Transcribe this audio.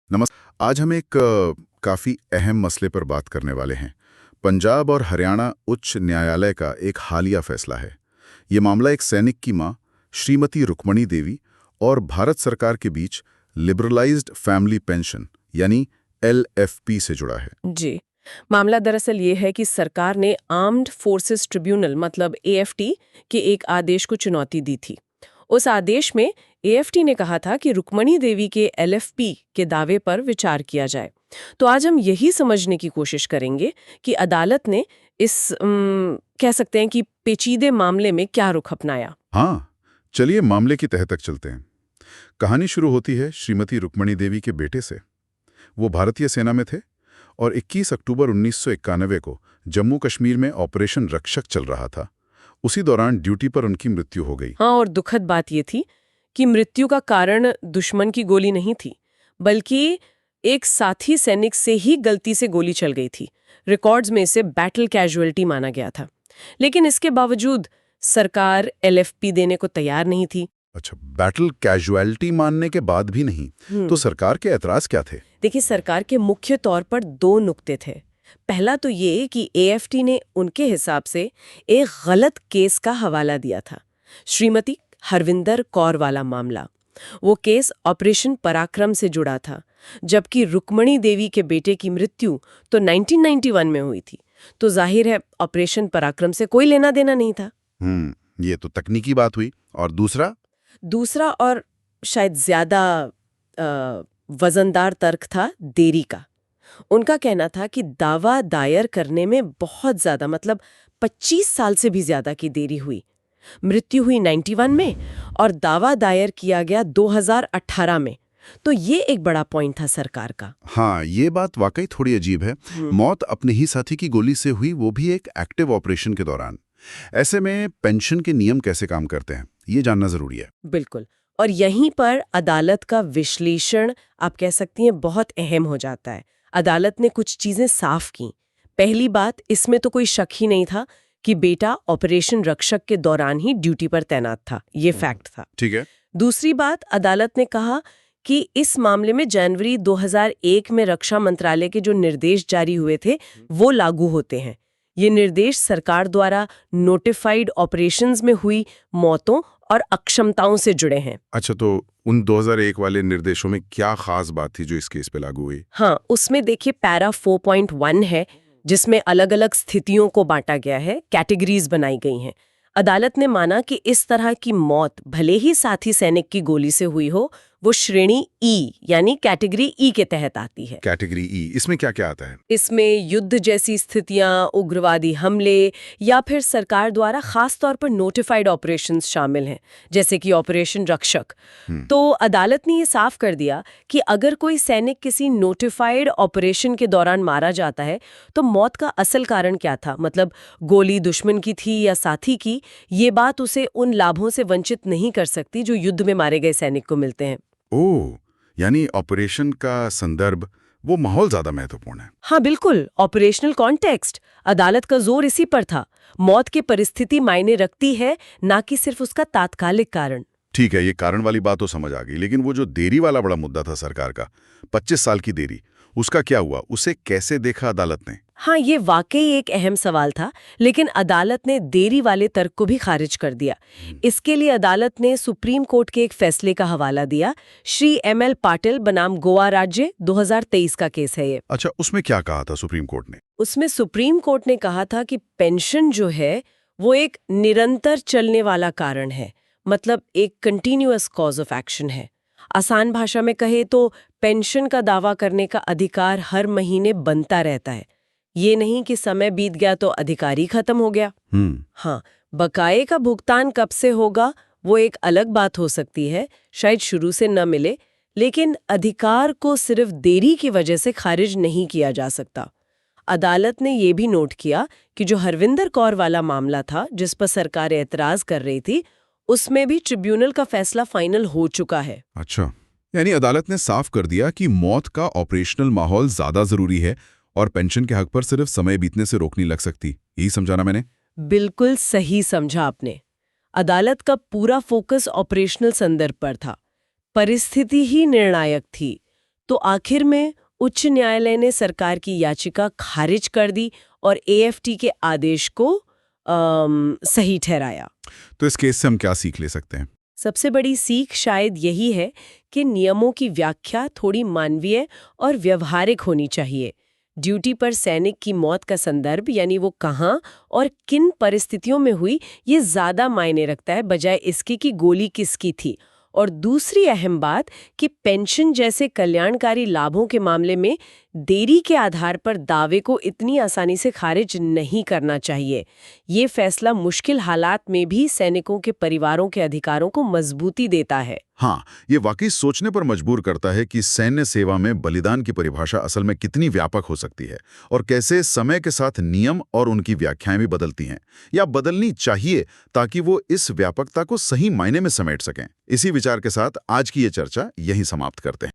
नमस्कार। आज हम एक काफ़ी अहम मसले पर बात करने वाले हैं। पंजाब और हरियाणा उच्च न्यायालय का एक हालिया फैसला है। ये मामला एक सैनिक की मां श्रीमती रुक्मणी देवी और भारत सरकार के बीच लिबरलाइज्ड फैमिली पेंशन यानी एलएफपी से जुड़ा है। जी। मामला दरअसल ये है कि सरकार ने आर्म्ड फोर्सेस ट्रिब्यूनल मतलब एएफटी के एक आदेश को चुनौती दी थी। उस आदेश में एएफटी ने कहा था कि रुक्मणी देवी के एलएफपी के दावे पर विचार किया जाए। तो आज हम यही समझने की कोशिश करेंगे कि अदालत ने इस कह सकते हैं कि पेचीदे मामले में क्या रुख अपनाया। हाँ, चलिए मामले की तह तक चलते हैं। कहानी शुरू होती है श्रीमती रुक्मणी देवी के बेटे से। वो भारतीय सेना में थे और 21 अक्टूबर 1991 को जम्मू कश्मीर में ऑपरेशन रक्षक चल रहा था। उसी दौरान ड्यूटी पर उनकी मृत्यु हो गई। हाँ, और दुखद बात ये थी कि मृत्यु का कारण दुश्मन की गोली नहीं थी, बल्कि एक साथी सैनिक से ही गलती से गोली चल गई थी। रिकॉर्ड्स में इसे बैटल कैजुअल्टी माना गया था। लेकिन इसके बावजूद सरकार एलएफपी देने को तैयार नहीं थी। अच्छा, बैटल कैजुअलिटी मानने के बाद भी नहीं, तो सरकार के एतराज क्या थे? देखिए, सरकार के मुख्य तौर पर दो नुक्ते थे। पहला तो ये कि एएफटी ने उनके हिसाब से एक गलत केस का हवाला दिया था, श्रीमती हरविंदर कौर वाला मामला। वो केस ऑपरेशन पराक्रम से जुड़ा था, जबकि रुक्मणी देवी के बेटे की मृत्यु तो 1991 में हुई थी। तो जाहिर है ऑपरेशन पराक्रम से कोई लेना देना नहीं था। ये तो तकनीकी बात हुई। और दूसरा और शायद ज्यादा वजनदार तर्क था देरी का। उनका कहना था कि दावा दायर करने में बहुत ज्यादा मतलब 25 साल से भी ज्यादा की देरी हुई। मृत्यु हुई 91 में और दावा दायर किया गया 2018 में। तो ये एक बड़ा पॉइंट था सरकार का। हाँ, ये बात वाकई थोड़ी अजीब है। मौत अपने ही साथी की गोली से हुई, वो भी एक एक्टिव ऑपरेशन के दौरान। ऐसे में पेंशन के नियम कैसे काम करते हैं, ये जानना जरूरी है। बिल्कुल। और यहीं पर अदालत का विश्लेषण आप कह सकती हैं बहुत अहम हो जाता है। अदालत ने कुछ चीजें साफ की। पहली बात, इसमें तो कोई शक ही नहीं था कि बेटा ऑपरेशन रक्षक के दौरान ही ड्यूटी पर तैनात था। ये फैक्ट था। ठीक है। दूसरी बात, अदालत ने कहा कि इस मामले में जनवरी 2001 में रक्षा मंत्रालय के जो निर्देश जारी हुए थे वो लागू होते हैं। ये निर्देश सरकार द्वारा नोटिफाइड ऑपरेशंस में हुई मौतों और अक्षमताओं से जुड़े हैं। अच्छा, तो उन 2001 वाले निर्देशों में क्या खास बात थी जो इस केस पे लागू हुई? हाँ, उसमें देखिए पैरा 4.1 है, जिसमें अलग अलग स्थितियों को बांटा गया है, कैटेगरीज बनाई गई हैं। अदालत ने माना कि इस तरह की मौत भले ही साथी सैनिक की गोली से हुई हो, वो श्रेणी ई यानी कैटेगरी ई के तहत आती है। कैटेगरी ई, इसमें क्या क्या आता है? इसमें युद्ध जैसी स्थितियां, उग्रवादी हमले या फिर सरकार द्वारा खास तौर पर नोटिफाइड ऑपरेशंस शामिल हैं, जैसे कि ऑपरेशन रक्षक। तो अदालत ने ये साफ कर दिया कि अगर कोई सैनिक किसी नोटिफाइड ऑपरेशन के दौरान मारा जाता है तो मौत का असल कारण क्या था, मतलब गोली दुश्मन की थी या साथी की, ये बात उसे उन लाभों से वंचित नहीं कर सकती जो युद्ध में मारे गए सैनिक को मिलते हैं। ओह, यानी ऑपरेशन का संदर्भ, वो माहौल ज्यादा महत्वपूर्ण है। हाँ बिल्कुल, ऑपरेशनल कॉन्टेक्स्ट। अदालत का जोर इसी पर था। मौत की परिस्थिति मायने रखती है, ना कि सिर्फ उसका तात्कालिक कारण। ठीक है, ये कारण वाली बात तो समझ आ गई, लेकिन वो जो देरी वाला बड़ा मुद्दा था सरकार का, 25 साल की देरी, उसका क्या हुआ? उसे कैसे देखा अदालत ने? हाँ, ये वाकई एक अहम सवाल था, लेकिन अदालत ने देरी वाले तर्क को भी खारिज कर दिया। इसके लिए अदालत ने सुप्रीम कोर्ट के एक फैसले का हवाला दिया। श्री एमएल पाटिल बनाम गोवा राज्य 2023 का केस है ये। अच्छा, उसमें क्या कहा था सुप्रीम कोर्ट ने? उसमें सुप्रीम कोर्ट ने कहा था कि पेंशन जो है वो एक निरंतर चलने वाला कारण है, मतलब एक कंटिन्यूअस कॉज ऑफ एक्शन है। आसान भाषा में कहे तो पेंशन का दावा करने का अधिकार हर महीने बनता रहता है। ये नहीं कि समय बीत गया तो अधिकार ही खत्म हो गया। हाँ, बकाये का भुगतान कब से होगा वो एक अलग बात हो सकती है, शायद शुरू से न मिले, लेकिन अधिकार को सिर्फ देरी की वजह से खारिज नहीं किया जा सकता। अदालत ने ये भी नोट किया कि जो हरविंदर कौर वाला मामला था जिस पर सरकार एतराज कर रही थी, उसमें भी ट्रिब्यूनल का फैसला फाइनल हो चुका है। अच्छा, यानी अदालत ने साफ कर दिया कि मौत का ऑपरेशनल माहौल ज्यादा जरूरी है और पेंशन के हक पर सिर्फ समय बीतने से रोक नहीं लग सकती। यही समझाना मैंने? बिल्कुल सही समझा आपने। अदालत का पूरा फोकस ऑपरेशनल संदर्भ पर था। परिस्थिति ही निर्णायक थी। तो आखिर में उच्च न्यायालय ने सरकार की याचिका खारिज कर दी और एएफटी के आदेश को सही ठहराया। तो इस केस से हम क्या सीख ले सकते हैं? सबसे बड़ी सीख शायद यही है कि नियमों की व्याख्या थोड़ी मानवीय और व्यवहारिक होनी चाहिए। ड्यूटी पर सैनिक की मौत का संदर्भ, यानी वो कहाँ और किन परिस्थितियों में हुई, ये ज़्यादा मायने रखता है बजाय इसके कि गोली किसकी थी। और दूसरी अहम बात कि पेंशन जैसे कल्याणकारी लाभों के मामले में देरी के आधार पर दावे को इतनी आसानी से खारिज नहीं करना चाहिए। ये फैसला मुश्किल हालात में भी सैनिकों के परिवारों के अधिकारों को मजबूती देता है। हाँ, ये वाकई सोचने पर मजबूर करता है कि सैन्य सेवा में बलिदान की परिभाषा असल में कितनी व्यापक हो सकती है और कैसे समय के साथ नियम और उनकी व्याख्याएं भी बदलती हैं या बदलनी चाहिए ताकि वो इस व्यापकता को सही मायने में समेट सकें। इसी विचार के साथ आज की ये चर्चा यहीं समाप्त करते हैं।